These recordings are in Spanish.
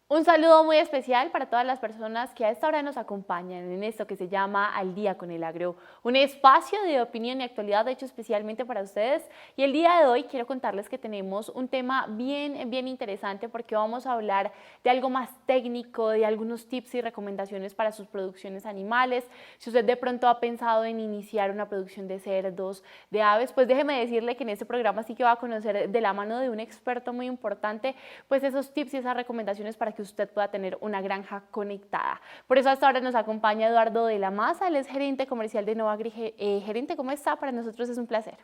Un saludo muy especial para todas las personas que a esta hora nos acompañan en esto que se llama Al Día con el Agro, un espacio de opinión y actualidad hecho especialmente para ustedes. Y el día de hoy quiero contarles que tenemos un tema bien interesante porque vamos a hablar de algo más técnico, de algunos tips y recomendaciones para sus producciones animales. Si usted de pronto ha pensado en iniciar una producción de cerdos, de aves, pues déjeme decirle que en este programa sí que va a conocer de la mano de un experto muy importante, pues esos tips y esas recomendaciones para que usted pueda tener una granja conectada. Por eso hasta ahora nos acompaña Eduardo de la Maza, él es gerente comercial de Novagri. Gerente, ¿cómo está? Para nosotros es un placer.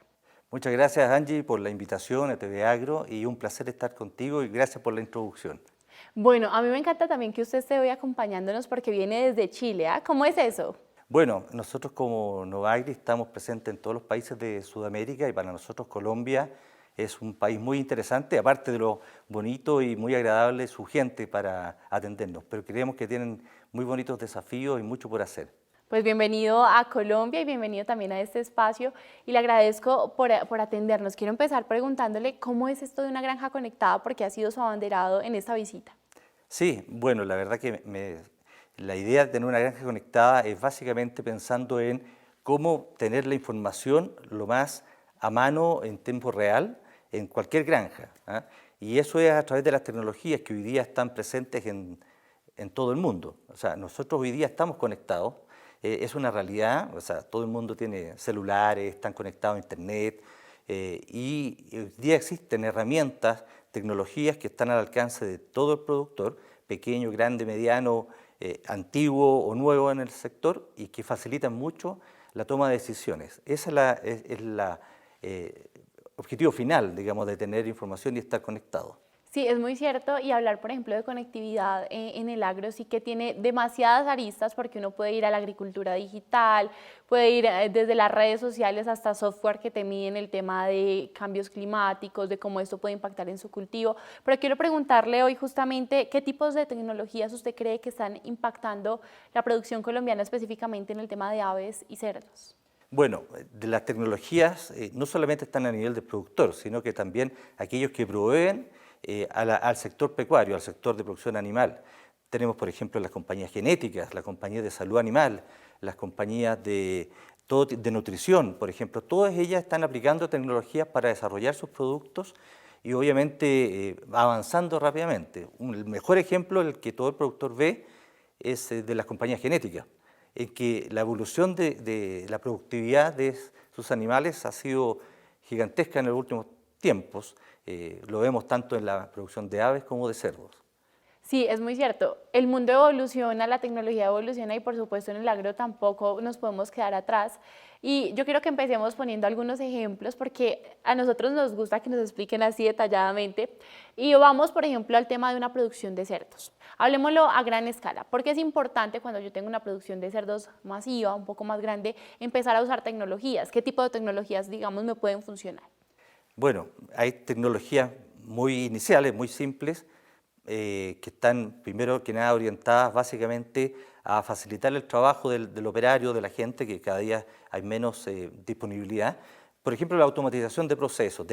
Muchas gracias, Angie, por la invitación a TV Agro y un placer estar contigo y gracias por la introducción. Bueno, a mí me encanta también que usted esté hoy acompañándonos porque viene desde Chile, ¿ah? ¿Cómo es eso? Bueno, nosotros como Novagri estamos presentes en todos los países de Sudamérica y para nosotros Colombia es un país muy interesante, aparte de lo bonito y muy agradable su gente para atendernos, pero creemos que tienen muy bonitos desafíos y mucho por hacer. Pues bienvenido a Colombia y bienvenido también a este espacio y le agradezco por atendernos. Quiero empezar preguntándole cómo es esto de una granja conectada porque ha sido su abanderado en esta visita. Sí, bueno, la verdad que la idea de tener una granja conectada es básicamente pensando en cómo tener la información lo más a mano en tiempo real en cualquier granja, ¿ah? Y eso es a través de las tecnologías que hoy día están presentes en todo el mundo. O sea, nosotros hoy día estamos conectados, es una realidad, o sea, todo el mundo tiene celulares, están conectados a internet, y hoy día existen herramientas, tecnologías que están al alcance de todo el productor, pequeño, grande, mediano, antiguo o nuevo en el sector, y que facilitan mucho la toma de decisiones. Ese es la objetivo final, digamos, de tener información y estar conectado. Sí, es muy cierto y hablar, por ejemplo, de conectividad en el agro sí que tiene demasiadas aristas porque uno puede ir a la agricultura digital, puede ir desde las redes sociales hasta software que te miden el tema de cambios climáticos, de cómo esto puede impactar en su cultivo. Pero quiero preguntarle hoy justamente qué tipos de tecnologías usted cree que están impactando la producción colombiana específicamente en el tema de aves y cerdos. Bueno, de las tecnologías no solamente están a nivel del productor, sino que también aquellos que proveen al sector pecuario, al sector de producción animal. Tenemos, por ejemplo, las compañías genéticas, las compañías de salud animal, las compañías de nutrición, por ejemplo. Todas ellas están aplicando tecnologías para desarrollar sus productos y obviamente avanzando rápidamente. El mejor ejemplo, el que todo el productor ve, es de las compañías genéticas, en que la evolución de la productividad de sus animales ha sido gigantesca en los últimos tiempos. Lo vemos tanto en la producción de aves como de cerdos. Sí, es muy cierto. El mundo evoluciona, la tecnología evoluciona y por supuesto en el agro tampoco nos podemos quedar atrás. Y yo quiero que empecemos poniendo algunos ejemplos porque a nosotros nos gusta que nos expliquen así detalladamente. Y vamos, por ejemplo, al tema de una producción de cerdos. Hablemoslo a gran escala, porque es importante cuando yo tengo una producción de cerdos masiva, un poco más grande, empezar a usar tecnologías. ¿Qué tipo de tecnologías, digamos, me pueden funcionar? Bueno, hay tecnologías muy iniciales, muy simples, que están primero que nada orientadas básicamente a facilitar el trabajo del operario, de la gente, que cada día hay menos disponibilidad. Por ejemplo, la automatización de procesos,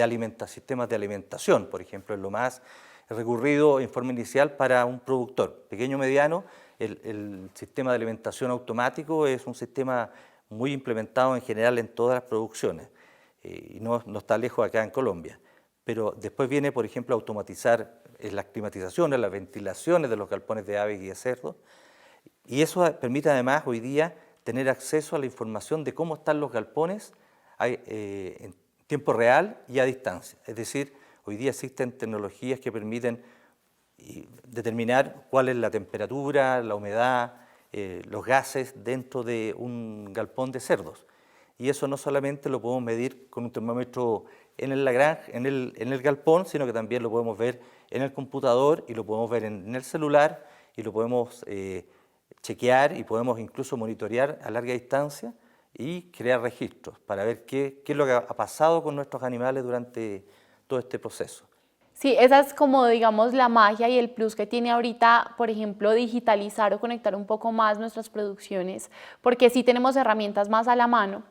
sistemas de alimentación, por ejemplo, es lo más recurrido en forma inicial para un productor pequeño o mediano. El sistema de alimentación automático es un sistema muy implementado en general en todas las producciones, y no está lejos acá en Colombia. Pero después viene, por ejemplo, automatizar las climatizaciones, las ventilaciones de los galpones de aves y de cerdos. Y eso permite además hoy día tener acceso a la información de cómo están los galpones en tiempo real y a distancia. Es decir, hoy día existen tecnologías que permiten determinar cuál es la temperatura, la humedad, los gases dentro de un galpón de cerdos. Y eso no solamente lo podemos medir con un termómetro en la granja, en el galpón, sino que también lo podemos ver en el computador y lo podemos ver en el celular y lo podemos chequear y podemos incluso monitorear a larga distancia y crear registros para ver qué es lo que ha pasado con nuestros animales durante todo este proceso. Sí, esa es como, digamos, la magia y el plus que tiene ahorita, por ejemplo, digitalizar o conectar un poco más nuestras producciones, porque sí tenemos herramientas más a la mano.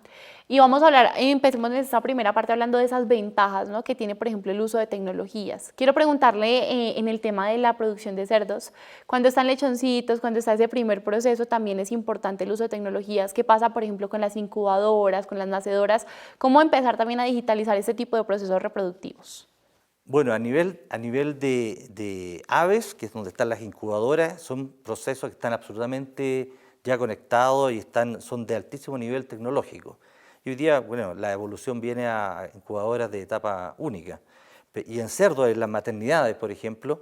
Y vamos a hablar, empecemos en esta primera parte hablando de esas ventajas, ¿no?, que tiene, por ejemplo, el uso de tecnologías. Quiero preguntarle en el tema de la producción de cerdos, cuando están lechoncitos, cuando está ese primer proceso, también es importante el uso de tecnologías. ¿Qué pasa, por ejemplo, con las incubadoras, con las nacedoras? ¿Cómo empezar también a digitalizar este tipo de procesos reproductivos? Bueno, a nivel de aves, que es donde están las incubadoras, son procesos que están absolutamente ya conectados y son de altísimo nivel tecnológico. Y hoy día, bueno, la evolución viene a incubadoras de etapa única. Y en cerdos, en las maternidades, por ejemplo,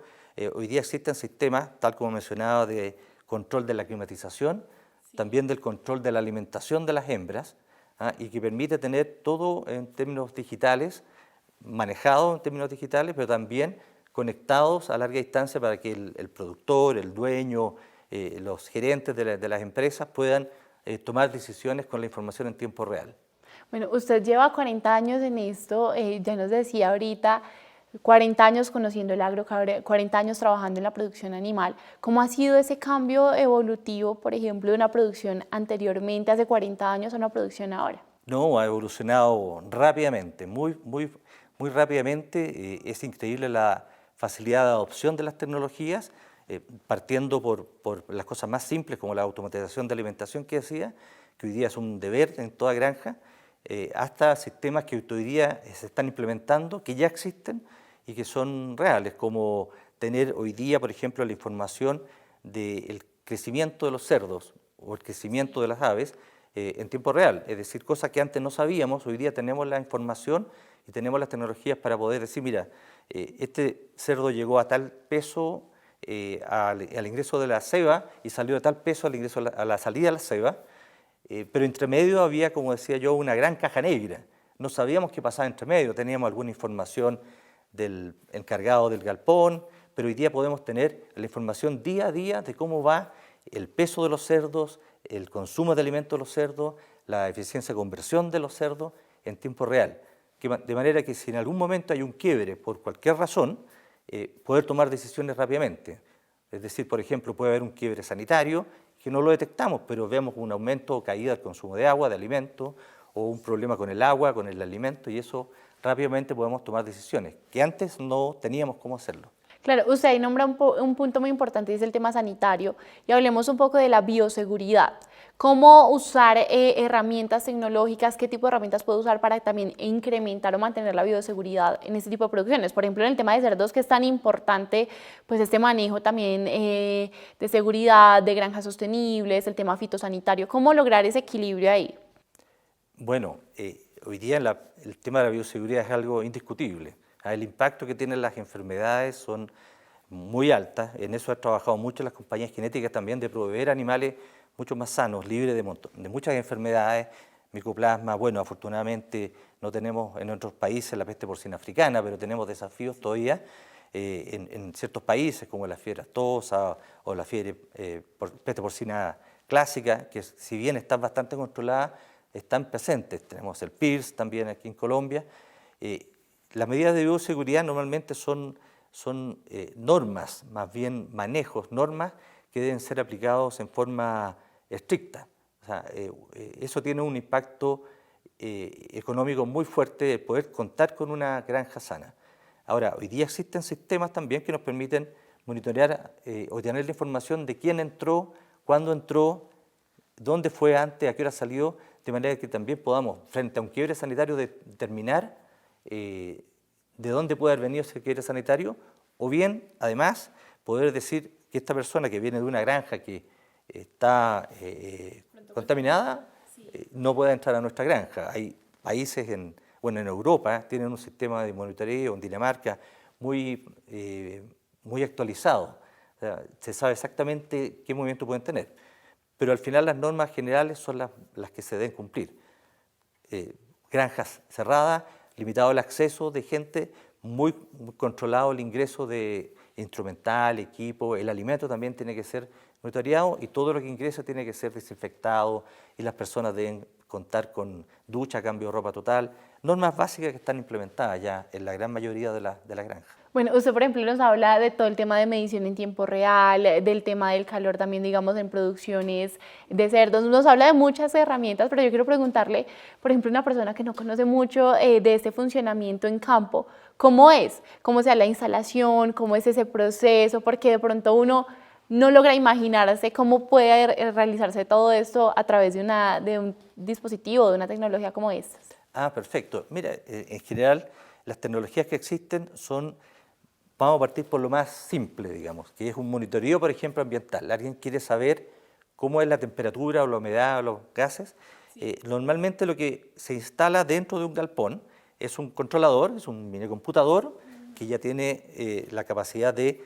hoy día existen sistemas, tal como mencionaba, de control de la climatización, también del control de la alimentación de las hembras, y que permite tener todo en términos digitales, manejados en términos digitales, pero también conectados a larga distancia para que el productor, el dueño, los gerentes de las empresas puedan tomar decisiones con la información en tiempo real. Bueno, usted lleva 40 años en esto, ya nos decía ahorita, 40 años conociendo el agro, 40 años trabajando en la producción animal. ¿Cómo ha sido ese cambio evolutivo, por ejemplo, de una producción anteriormente, hace 40 años, a una producción ahora? No, ha evolucionado rápidamente, muy rápidamente. Es increíble la facilidad de adopción de las tecnologías, partiendo por las cosas más simples como la automatización de alimentación que decía, que hoy día es un deber en toda granja, hasta sistemas que hoy día se están implementando, que ya existen y que son reales, como tener hoy día, por ejemplo, la información del crecimiento de los cerdos o el crecimiento de las aves en tiempo real, es decir, cosas que antes no sabíamos, hoy día tenemos la información y tenemos las tecnologías para poder decir, mira, este cerdo llegó a tal peso al ingreso de la ceba y salió a tal peso al ingreso a la salida de la ceba, pero entre medio había, como decía yo, una gran caja negra. No sabíamos qué pasaba entre medio, teníamos alguna información del encargado del galpón, pero hoy día podemos tener la información día a día de cómo va el peso de los cerdos, el consumo de alimentos de los cerdos, la eficiencia de conversión de los cerdos en tiempo real. De manera que si en algún momento hay un quiebre por cualquier razón, poder tomar decisiones rápidamente. Es decir, por ejemplo, puede haber un quiebre sanitario que no lo detectamos, pero vemos un aumento o caída del consumo de agua, de alimentos, o un problema con el agua, con el alimento, y eso rápidamente podemos tomar decisiones, que antes no teníamos cómo hacerlo. Claro, usted ahí nombra un punto muy importante, es el tema sanitario, y hablemos un poco de la bioseguridad. ¿Cómo usar herramientas tecnológicas? ¿Qué tipo de herramientas puedo usar para también incrementar o mantener la bioseguridad en este tipo de producciones? Por ejemplo, en el tema de cerdos, que es tan importante, pues este manejo también de seguridad, de granjas sostenibles, el tema fitosanitario. ¿Cómo lograr ese equilibrio ahí? Bueno, hoy día el tema de la bioseguridad es algo indiscutible. El impacto que tienen las enfermedades son muy altas. En eso han trabajado mucho las compañías genéticas también, de proveer animales mucho más sanos, libres de muchas enfermedades. Micoplasma, bueno, afortunadamente no tenemos en otros países la peste porcina africana, pero tenemos desafíos todavía en ciertos países como la fiebre aftosa o la peste porcina clásica, que si bien están bastante controladas, están presentes. Tenemos el PIRS también aquí en Colombia. Las medidas de bioseguridad normalmente son normas, más bien manejos, normas que deben ser aplicados en forma estricta. O sea, eso tiene un impacto económico muy fuerte, el poder contar con una granja sana. Ahora, hoy día existen sistemas también que nos permiten monitorear o tener la información de quién entró, cuándo entró, dónde fue antes, a qué hora salió, de manera que también podamos, frente a un quiebre sanitario, determinar de dónde puede haber venido ese quiebre sanitario, o bien, además, poder decir que esta persona que viene de una granja que está contaminada, no puede entrar a nuestra granja. Hay países, en Europa, tienen un sistema de monitoreo, en Dinamarca, muy actualizado. O sea, se sabe exactamente qué movimiento pueden tener. Pero al final las normas generales son las que se deben cumplir. Granjas cerradas, limitado el acceso de gente, muy controlado el ingreso de instrumental, equipo, el alimento también tiene que ser monitoreado y todo lo que ingresa tiene que ser desinfectado y las personas deben contar con ducha, cambio de ropa total, normas básicas que están implementadas ya en la gran mayoría de las granjas. Bueno, usted por ejemplo nos habla de todo el tema de medición en tiempo real, del tema del calor también, digamos, en producciones de cerdos. Nos habla de muchas herramientas, pero yo quiero preguntarle, por ejemplo, una persona que no conoce mucho de este funcionamiento en campo, ¿cómo es? ¿Cómo sea la instalación? ¿Cómo es ese proceso? Porque de pronto uno no logra imaginarse cómo puede realizarse todo esto a través de un dispositivo, de una tecnología como esta. Ah, perfecto. Mira, en general las tecnologías que existen son, vamos a partir por lo más simple, digamos, que es un monitoreo, por ejemplo, ambiental. Alguien quiere saber cómo es la temperatura o la humedad o los gases. Sí. Normalmente lo que se instala dentro de un galpón es un controlador, es un minicomputador que ya tiene la capacidad de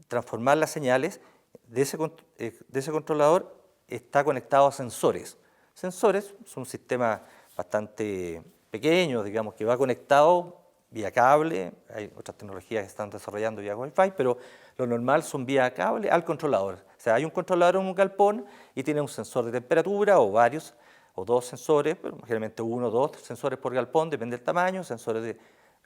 transformar las señales. De ese controlador está conectado a sensores. Sensores son un sistema bastante pequeño, digamos, que va conectado vía cable. Hay otras tecnologías que están desarrollando vía Wi-Fi, pero lo normal son vía cable al controlador. O sea, hay un controlador en un galpón y tiene un sensor de temperatura o varios, o dos sensores, pero generalmente uno o dos sensores por galpón, depende del tamaño, sensores de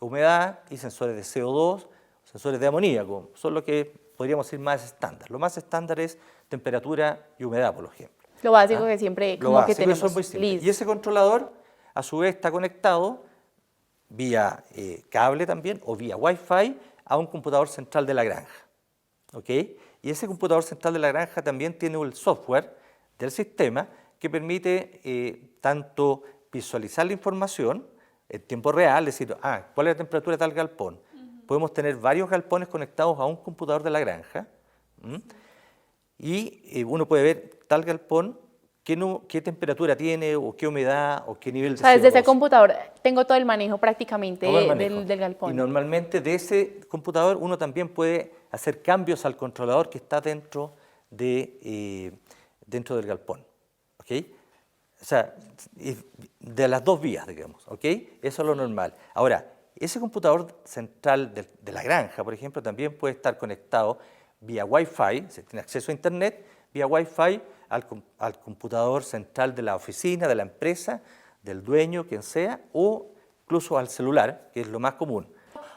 humedad y sensores de CO2, sensores de amoníaco. Son lo que podríamos decir más estándar. Lo más estándar es temperatura y humedad, por ejemplo. Lo básico que siempre como que tenemos. Eso es muy simple. Y ese controlador, a su vez, está conectado vía cable también o vía Wi-Fi a un computador central de la granja. ¿Ok? Y ese computador central de la granja también tiene el software del sistema que permite tanto visualizar la información en tiempo real, decir, ¿cuál es la temperatura de tal galpón? Podemos tener varios galpones conectados a un computador de la granja. Y uno puede ver tal galpón, qué temperatura tiene, o qué humedad, o qué nivel de CO2. Desde ese computador tengo todo el manejo prácticamente del galpón. Y normalmente de ese computador uno también puede hacer cambios al controlador que está dentro del galpón. ¿Okay? O sea, de las dos vías, digamos. ¿Okay? Eso es lo normal. Ahora, ese computador central de la granja, por ejemplo, también puede estar conectado vía Wi-Fi, si tiene acceso a Internet, vía Wi-Fi al computador central de la oficina, de la empresa, del dueño, quien sea, o incluso al celular, que es lo más común.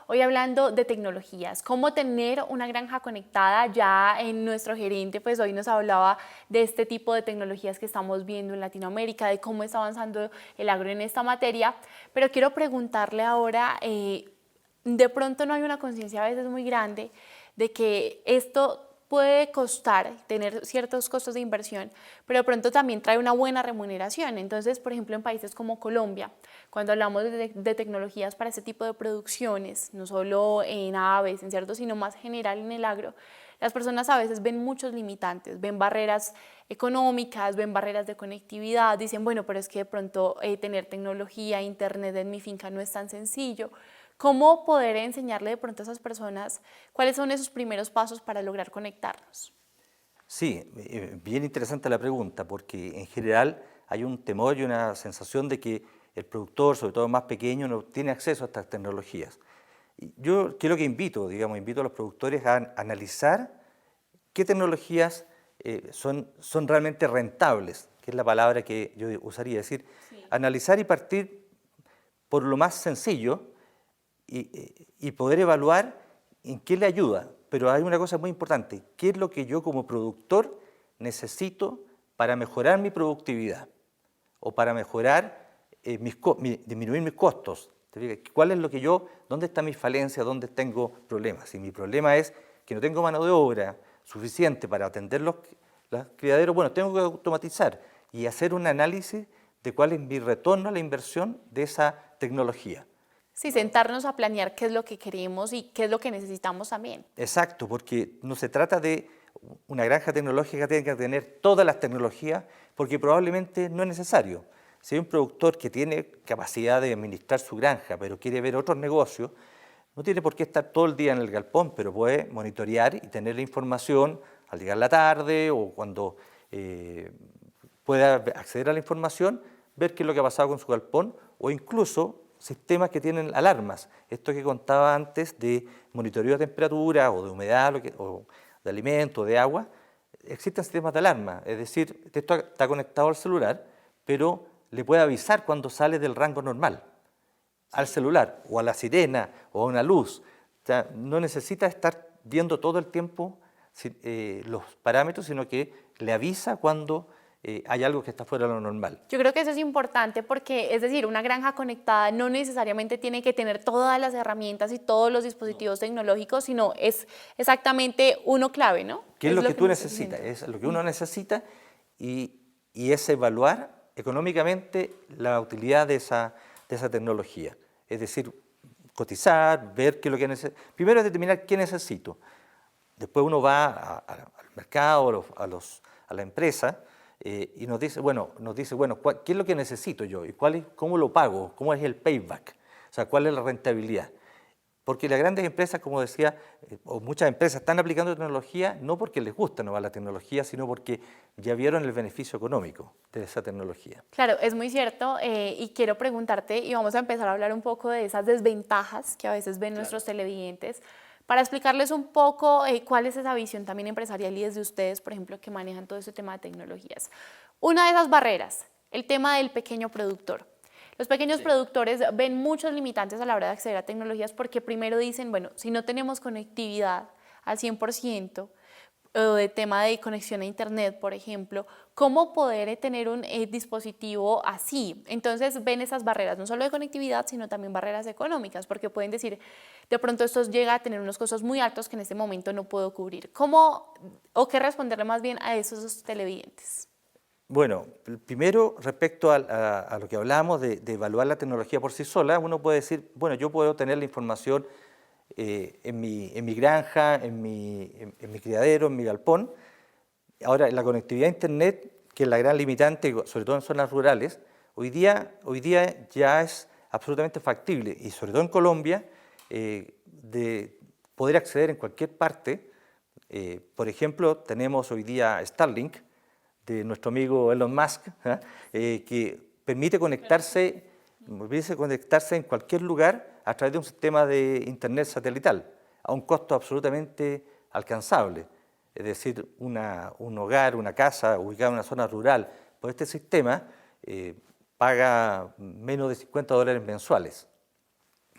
Hoy hablando de tecnologías, cómo tener una granja conectada, ya en nuestro gerente pues hoy nos hablaba de este tipo de tecnologías que estamos viendo en Latinoamérica, de cómo está avanzando el agro en esta materia, pero quiero preguntarle ahora, de pronto no hay una conciencia a veces muy grande de que esto puede costar, tener ciertos costos de inversión, pero de pronto también trae una buena remuneración. Entonces, por ejemplo, en países como Colombia, cuando hablamos de tecnologías para este tipo de producciones, no solo en aves, en cerdos, sino más general en el agro, las personas a veces ven muchos limitantes, ven barreras económicas, ven barreras de conectividad, dicen, bueno, pero es que de pronto tener tecnología, internet en mi finca no es tan sencillo. ¿Cómo poder enseñarle de pronto a esas personas cuáles son esos primeros pasos para lograr conectarnos? Sí, bien interesante la pregunta, porque en general hay un temor y una sensación de que el productor, sobre todo más pequeño, no tiene acceso a estas tecnologías. Yo quiero que invito a los productores a analizar qué tecnologías son realmente rentables, que es la palabra que yo usaría, es decir, sí, analizar y partir por lo más sencillo, y poder evaluar en qué le ayuda. Pero hay una cosa muy importante, ¿qué es lo que yo como productor necesito para mejorar mi productividad? O para mejorar, disminuir mis costos. ¿Cuál es lo que dónde está mi falencia, dónde tengo problemas? Si mi problema es que no tengo mano de obra suficiente para atender los criaderos, bueno, tengo que automatizar y hacer un análisis de cuál es mi retorno a la inversión de esa tecnología. Sí, sentarnos a planear qué es lo que queremos y qué es lo que necesitamos también. Exacto, porque no se trata de una granja tecnológica que tenga que tener todas las tecnologías, porque probablemente no es necesario. Si hay un productor que tiene capacidad de administrar su granja, pero quiere ver otros negocios, no tiene por qué estar todo el día en el galpón, pero puede monitorear y tener la información al llegar la tarde o cuando pueda acceder a la información, ver qué es lo que ha pasado con su galpón o incluso sistemas que tienen alarmas. Esto que contaba antes de monitoreo de temperatura o de humedad o de alimento, de agua, existen sistemas de alarma. Es decir, esto está conectado al celular, pero le puede avisar cuando sale del rango normal al celular o a la sirena o a una luz. sea, no necesita estar viendo todo el tiempo los parámetros, sino que le avisa cuando hay algo que está fuera de lo normal. Yo creo que eso es importante porque, es decir, una granja conectada no necesariamente tiene que tener todas las herramientas y todos los dispositivos tecnológicos, sino es exactamente uno clave, ¿no? ¿Qué es lo que tú necesitas? Es lo que uno necesita y es evaluar económicamente la utilidad de esa tecnología. Es decir, cotizar, ver qué es lo que necesito. Primero es determinar qué necesito. Después uno va al mercado, a la empresa, y nos dice, bueno, ¿qué es lo que necesito yo? ¿Y cómo lo pago? ¿Cómo es el payback? O sea, ¿cuál es la rentabilidad? Porque las grandes empresas, como decía, o muchas empresas están aplicando tecnología no porque les gusta no la tecnología, sino porque ya vieron el beneficio económico de esa tecnología. Claro, es muy cierto y quiero preguntarte y vamos a empezar a hablar un poco de esas desventajas que a veces ven nuestros televidentes para explicarles un poco cuál es esa visión también empresarial y desde ustedes, por ejemplo, que manejan todo este tema de tecnologías. Una de esas barreras, el tema del pequeño productor. Los pequeños productores ven muchos limitantes a la hora de acceder a tecnologías porque primero dicen, bueno, si no tenemos conectividad al 100%, o de tema de conexión a internet, por ejemplo, cómo poder tener un dispositivo así. Entonces ven esas barreras, no solo de conectividad, sino también barreras económicas, porque pueden decir, de pronto esto llega a tener unos costos muy altos que en este momento no puedo cubrir. ¿Cómo o qué responderle más bien a esos televidentes? Bueno, primero respecto a lo que hablamos de evaluar la tecnología por sí sola, uno puede decir, bueno, yo puedo tener la información en mi granja, en mi criadero, en mi galpón. Ahora, la conectividad a Internet, que es la gran limitante, sobre todo en zonas rurales, hoy día ya es absolutamente factible, y sobre todo en Colombia, de poder acceder en cualquier parte. Por ejemplo, tenemos hoy día Starlink, de nuestro amigo Elon Musk, que permite conectarse en cualquier lugar a través de un sistema de Internet satelital, a un costo absolutamente alcanzable. Es decir, un hogar, una casa ubicada en una zona rural por este sistema paga menos de $50 mensuales,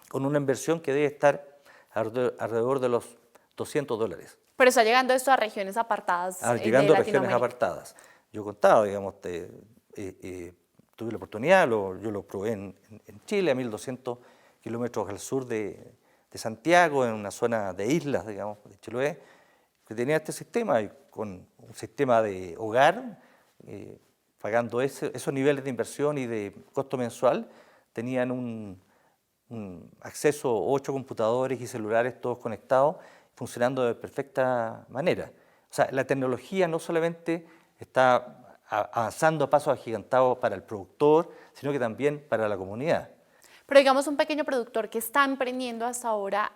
con una inversión que debe estar alrededor de los $200. Pero está llegando esto a regiones apartadas Llegando de a regiones apartadas. Yo contaba, digamos, tuve la oportunidad, yo lo probé en Chile, a 1.200 kilómetros al sur de Santiago, en una zona de islas, digamos, de Chiloé, que tenía este sistema, y con un sistema de hogar, pagando esos niveles de inversión y de costo mensual, tenían un acceso a 8 computadores y celulares todos conectados, funcionando de perfecta manera. O sea, la tecnología no solamente está avanzando a pasos agigantados para el productor, sino que también para la comunidad. Pero digamos un pequeño productor que está emprendiendo hasta ahora,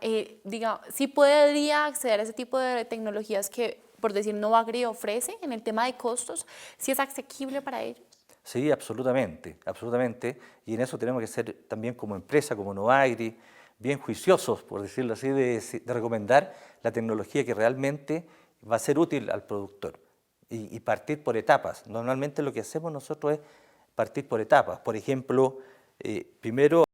¿sí podría acceder a ese tipo de tecnologías que, por decir, Novagri ofrece en el tema de costos? ¿Sí es asequible para ellos? Sí, absolutamente, absolutamente. Y en eso tenemos que ser también como empresa, como Novagri, bien juiciosos, por decirlo así, de recomendar la tecnología que realmente va a ser útil al productor y partir por etapas. Normalmente lo que hacemos nosotros es partir por etapas. Por ejemplo, primero